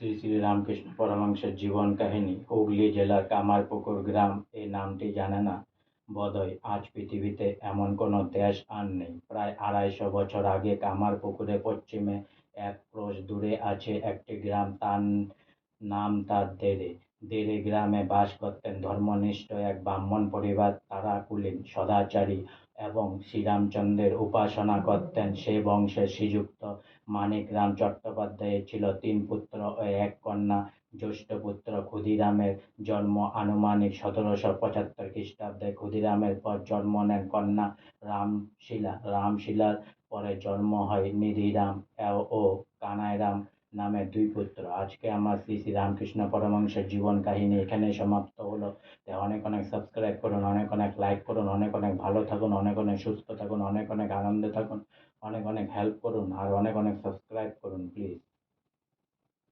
শ্রী শ্রী রামকৃষ্ণ পরমহংসের জীবন কাহিনী। হুগলি জেলার কামারপুকুর গ্রাম এই নামটি জানে না বোধহয় আজ পৃথিবীতে এমন কোনো দেশ আর নেই। প্রায় ২৫০ বছর আগে কামারপুকুরে পশ্চিমে ১ ক্রোশ দূরে আছে একটি গ্রাম, তার দেরে। দেরে গ্রামে বাস করতেন ধর্মনিষ্ঠ এক ব্রাহ্মণ পরিবার। তারা কুলীন, সদাচারী এবং শ্রীরামচন্দ্রের উপাসনা করতেন। সে বংশের শ্রীযুক্ত মানিকরাম চট্টোপাধ্যায়ের ছিল ৩ পুত্র ও ১ কন্যা। জ্যেষ্ঠ পুত্র ক্ষুদিরামের জন্ম আনুমানিক ১৭৭৫ খ্রিস্টাব্দে। ক্ষুদিরামের পর জন্ম নেন কন্যা রামশীলা। রামশীলার পরে জন্ম হয় নিধিরাম ও কানাইরাম নামে ২ পুত্র। আজকে আমার শ্রী শ্রী রামকৃষ্ণ পরমহংসের জীবন কাহিনী এখানেই সমাপ্ত হলো। অনেক অনেক সাবস্ক্রাইব করুন, অনেক অনেক লাইক করুন, অনেক অনেক ভালো থাকুন, অনেক অনেক সুস্থ থাকুন, অনেক অনেক আনন্দে থাকুন, অনেক অনেক হেল্প করুন আর অনেক অনেক সাবস্ক্রাইব করুন প্লিজ।